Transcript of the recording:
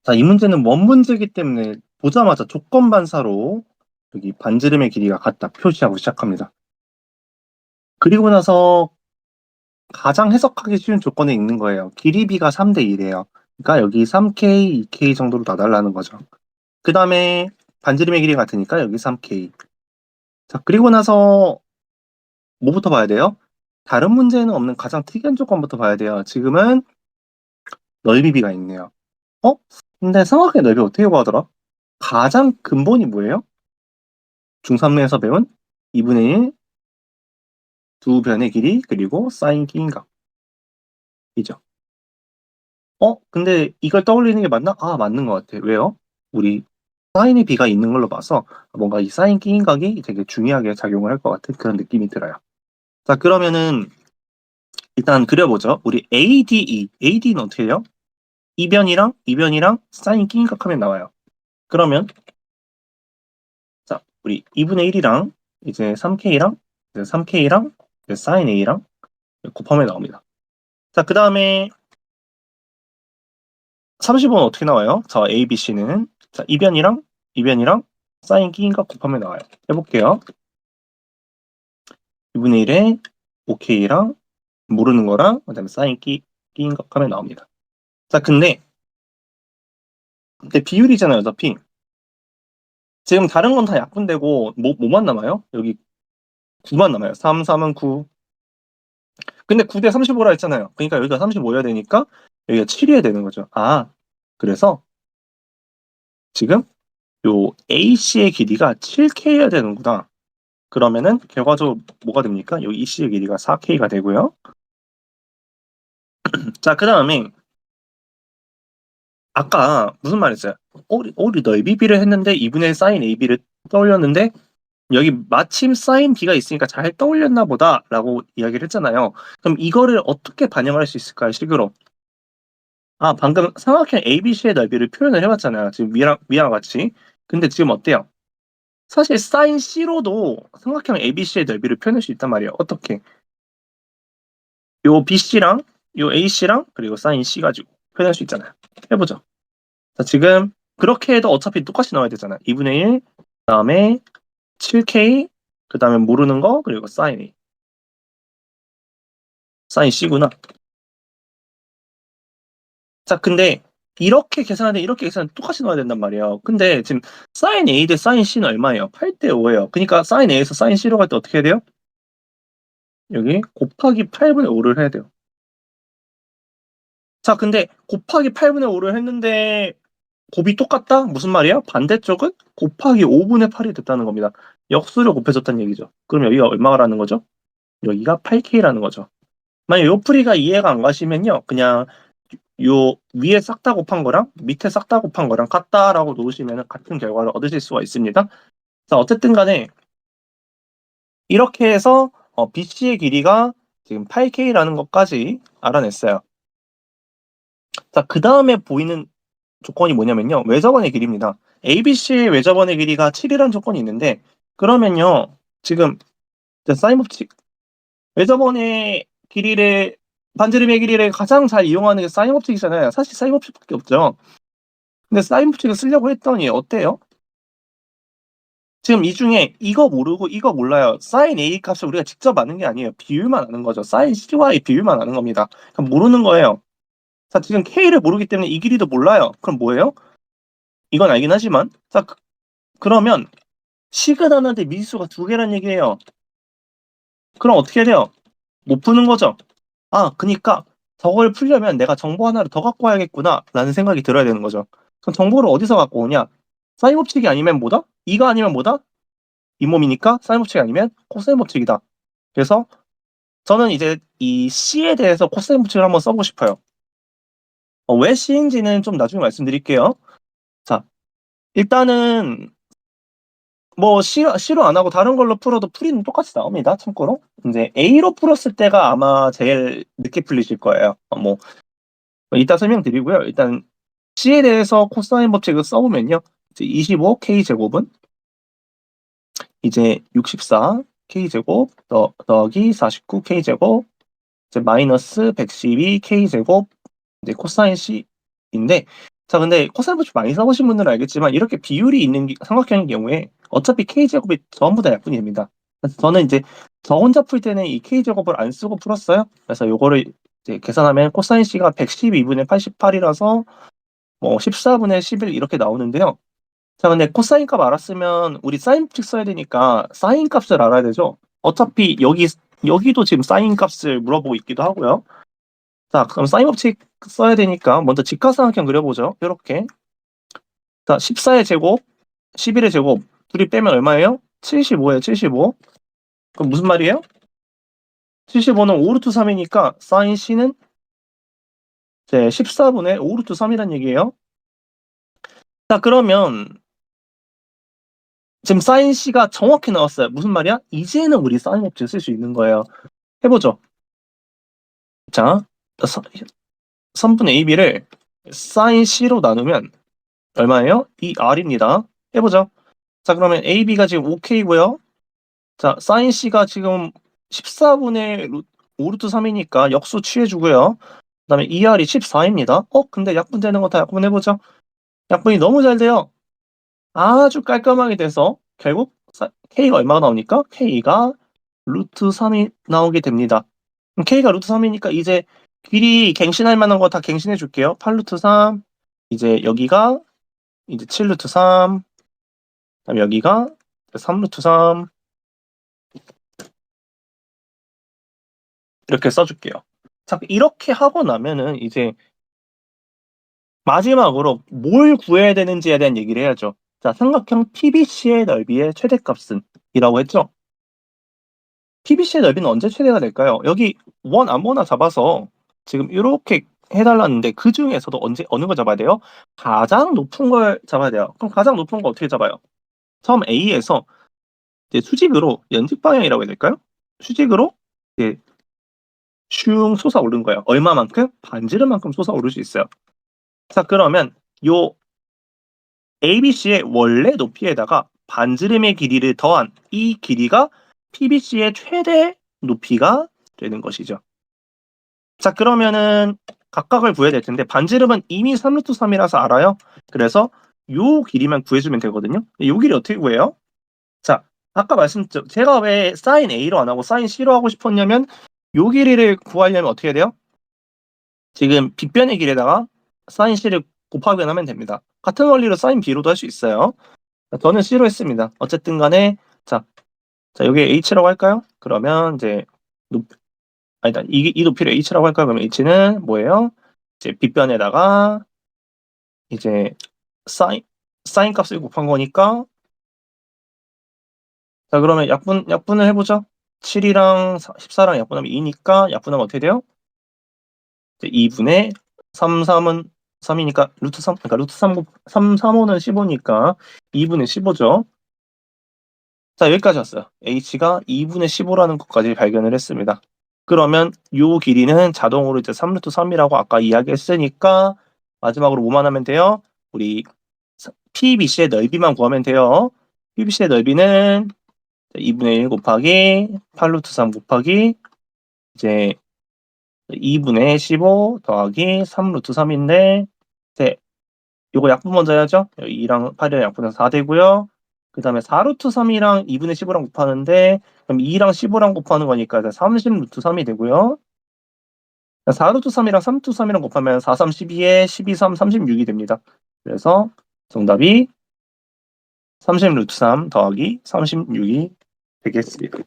자, 이 문제는 원 문제이기 때문에 보자마자 조건 반사로 여기 반지름의 길이가 같다 표시하고 시작합니다. 그리고 나서 가장 해석하기 쉬운 조건에 있는 거예요. 길이 b가 3대 1이에요. 그러니까 여기 3K, 2K 정도로 나달라는 거죠. 그 다음에 반지름의 길이 같으니까 여기 3K. 자, 그리고 나서 뭐부터 봐야 돼요? 다른 문제에는 없는 가장 특이한 조건부터 봐야 돼요. 지금은 넓이 b가 있네요. 근데 삼각형의 넓이 어떻게 구하더라? 가장 근본이 뭐예요? 중3에서 배운 2분의 1 두 변의 길이 그리고 사인 끼인각 이죠. 근데 이걸 떠올리는 게 맞나? 아, 맞는 것 같아. 왜요? 우리 사인의 비가 있는 걸로 봐서 뭔가 이 사인 끼인각이 되게 중요하게 작용을 할 것 같은 그런 느낌이 들어요. 자, 그러면은 일단 그려보죠. 우리 ADE, AD는 어떻게 해요? 이변이랑 사인 끼인각 하면 나와요. 그러면 자, 우리 2분의 1이랑 이제 3K랑 이제 3K랑 이제 사인 A랑 곱하면 나옵니다. 자, 그 다음에 30은 어떻게 나와요? 자, A, B, C는 자, 이변이랑 사인 끼인각 곱하면 나와요. 해볼게요. 2분의 1에 5K랑 모르는 거랑 그다음에 사인 끼인각 하면 나옵니다. 자, 근데 비율이잖아요, 어차피. 지금 다른 건 다 약분되고 뭐만 남아요? 여기 9만 남아요. 3, 3은 9. 근데 9대 35라 했잖아요. 그러니까 여기가 35여야 되니까 여기가 7이어야 되는 거죠. 아, 그래서 지금 요 AC의 길이가 7K여야 되는구나. 그러면은 결과적으로 뭐가 됩니까? 여기 EC의 길이가 4K가 되고요. 자, 그 다음에 아까 무슨 말 했어요? 우리 넓이 B를 했는데 2분의 1 사인 AB를 떠올렸는데 여기 마침 사인 B가 있으니까 잘 떠올렸나 보다라고 이야기를 했잖아요. 그럼 이거를 어떻게 반영할 수 있을까요, 식으로? 아, 방금 삼각형 ABC의 넓이를 표현을 해봤잖아요. 지금 위랑 같이. 근데 지금 어때요? 사실 사인 C로도 삼각형 ABC의 넓이를 표현할 수 있단 말이에요. 어떻게? 요 BC랑 요 AC랑 그리고 사인 C 가지고 표현할 수 있잖아요. 해보죠. 자, 지금 그렇게 해도 어차피 똑같이 나와야 되잖아. 2분의 1, 그다음에 7K, 그다음에 모르는 거, 그리고 사인 A. 사인 C구나. 자, 근데 이렇게 계산하는데 이렇게 계산하면 똑같이 나와야 된단 말이에요. 근데 지금 사인 A 대 사인 C는 얼마예요? 8대 5예요. 그러니까 사인 A에서 사인 C로 갈 때 어떻게 해야 돼요? 여기 곱하기 8분의 5를 해야 돼요. 자, 근데 곱하기 8분의 5를 했는데 곱이 똑같다? 무슨 말이야? 반대쪽은 곱하기 5분의 8이 됐다는 겁니다. 역수로 곱해졌다는 얘기죠. 그럼 여기가 얼마라는 거죠? 여기가 8K라는 거죠. 만약 요 풀이가 이해가 안 가시면요. 그냥 요 위에 싹 다 곱한 거랑 밑에 싹 다 곱한 거랑 같다라고 놓으시면 같은 결과를 얻으실 수가 있습니다. 자, 어쨌든 간에 이렇게 해서 BC의 길이가 지금 8K라는 것까지 알아냈어요. 자, 그 다음에 보이는 조건이 뭐냐면요. 외접원의 길이입니다. ABC의 외접원의 길이가 7이라는 조건이 있는데 그러면요. 지금 사인 법칙 외접원의 길이를 반지름의 길이를 가장 잘 이용하는 게 사인 법칙이잖아요. 사실 사인 법칙밖에 없죠. 근데 사인 법칙을 쓰려고 했더니 어때요? 지금 이 중에 이거 모르고 이거 몰라요. 사인 A 값을 우리가 직접 아는 게 아니에요. 비율만 아는 거죠. 사인 C와의 비율만 아는 겁니다. 그럼 모르는 거예요. 자, 지금 K를 모르기 때문에 이 길이도 몰라요. 그럼 뭐예요? 이건 알긴 하지만 자, 그러면 식은 하나인데 미지수가 두 개란 얘기예요. 그럼 어떻게 해야 돼요? 못 푸는 거죠. 아, 그니까 저걸 풀려면 내가 정보 하나를 더 갖고 와야겠구나 라는 생각이 들어야 되는 거죠. 그럼 정보를 어디서 갖고 오냐? 사인 법칙이 아니면 뭐다? 이가 아니면 뭐다? 잇몸이니까 사인 법칙이 아니면 코사인 법칙이다. 그래서 저는 이제 이 C에 대해서 코사인 법칙을 한번 써보고 싶어요. 왜 C인지는 좀 나중에 말씀드릴게요. 자, 일단은 뭐 C로 안 하고 다른 걸로 풀어도 풀이는 똑같이 나옵니다. 참고로 이제 A로 풀었을 때가 아마 제일 늦게 풀리실 거예요. 뭐 이따 설명드리고요. 일단 C에 대해서 코사인 법칙을 써보면요. 이제 25K 제곱은 이제 64 K 제곱 더하기 49 K 제곱 이제 마이너스 112 K 제곱 이제 코사인 C인데 자, 근데 코사인 법칙 많이 써보신 분들은 알겠지만 이렇게 비율이 있는 삼각형의 경우에 어차피 K제곱이 전부 다 약분이 됩니다. 그래서 저는 이제 저 혼자 풀 때는 이 K제곱을 안 쓰고 풀었어요. 그래서 요거를 이제 계산하면 코사인 C가 112분의 88이라서 뭐 14분의 11 이렇게 나오는데요. 자, 근데 코사인 값 알았으면 우리 사인 법칙 써야 되니까 사인 값을 알아야 되죠. 어차피 여기도 지금 사인 값을 물어보고 있기도 하고요. 자, 그럼 사인 법칙 써야 되니까 먼저 직각삼각형 그려보죠. 이렇게. 자, 14의 제곱, 11의 제곱 둘이 빼면 얼마예요? 75예요. 75. 그럼 무슨 말이에요? 75는 5루트 3이니까 사인 C는 이제 14분의 5루트 3이란 얘기예요. 자, 그러면 지금 사인 C가 정확히 나왔어요. 무슨 말이야? 이제는 우리 사인 법칙 쓸 수 있는 거예요. 해보죠. 자, 3분의 AB를 사인 C로 나누면 얼마예요? 2R입니다. 해보죠. 자, 그러면 AB가 지금 5K고요. 자, 사인 C가 지금 14분의 5루트 3이니까 역수 취해주고요. 그 다음에 2R이 14입니다. 근데 약분되는 거 다 약분해보죠. 약분이 너무 잘 돼요. 아주 깔끔하게 돼서 결국 K가 얼마가 나오니까 K가 루트 3이 나오게 됩니다. 그럼 K가 루트 3이니까 이제 길이 갱신할 만한 거 다 갱신해 줄게요. 8루트 3, 이제 여기가 이제 7루트 3, 그다음에 여기가 3루트 3 이렇게 써줄게요. 자, 이렇게 하고 나면은 이제 마지막으로 뭘 구해야 되는지에 대한 얘기를 해야죠. 자, 삼각형 PBC의 넓이의 최대값은 이라고 했죠. PBC의 넓이는 언제 최대가 될까요? 여기 원 아무거나 잡아서 지금 이렇게 해달라는데 그 중에서도 어느 거 잡아야 돼요? 가장 높은 걸 잡아야 돼요. 그럼 가장 높은 거 어떻게 잡아요? 처음 A에서 이제 수직으로 연직 방향이라고 해야 될까요? 수직으로 이제 슝 솟아오른 거예요. 얼마만큼? 반지름만큼 솟아오를 수 있어요. 자, 그러면 요 ABC의 원래 높이에다가 반지름의 길이를 더한 이 길이가 PBC의 최대 높이가 되는 것이죠. 자, 그러면은 각각을 구해야 될 텐데 반지름은 이미 3루트 3이라서 알아요. 그래서 요 길이만 구해주면 되거든요. 요 길이 어떻게 구해요? 자, 아까 말씀드렸죠. 제가 왜 사인 A로 안 하고 사인 C로 하고 싶었냐면 요 길이를 구하려면 어떻게 해야 돼요? 지금 빗변의 길에다가 사인 C를 곱하기만 하면 됩니다. 같은 원리로 사인 B로도 할 수 있어요. 저는 C로 했습니다. 어쨌든 간에 자 여기 H라고 할까요? 그러면 이제 아니다. 이 높이를 H라고 할까요? 그러면 H는 뭐예요? 이제 빗변에다가 이제 사인 값을 곱한 거니까 자 그러면 약분을 해보죠. 7이랑 14랑 약분하면 2니까 약분하면 어떻게 돼요? 2분의 3, 3은 3이니까 루트 3, 그러니까 루트 3, 3, 3호는 15니까 2분의 15죠. 자, 여기까지 왔어요. h가 2분의 15라는 것까지 발견을 했습니다. 그러면 요 길이는 자동으로 이제 3루트 3이라고 아까 이야기했으니까 마지막으로 뭐만 하면 돼요? 우리 PBC의 넓이만 구하면 돼요. PBC의 넓이는 2분의 1 곱하기 8루트 3 곱하기 이제 2분의 15 더하기 3루트 3인데 이제 요거 약분 먼저 해야죠. 2랑 8이랑 약분해서 4 되고요. 그 다음에 4루트 3이랑 2분의 15랑 곱하는데 그럼 2랑 15랑 곱하는 거니까 30루트 3이 되고요. 4루트 3이랑 3루트 3이랑 곱하면 4, 3, 12에 12, 3, 36이 됩니다. 그래서 정답이 30루트 3 더하기 36이 되겠습니다.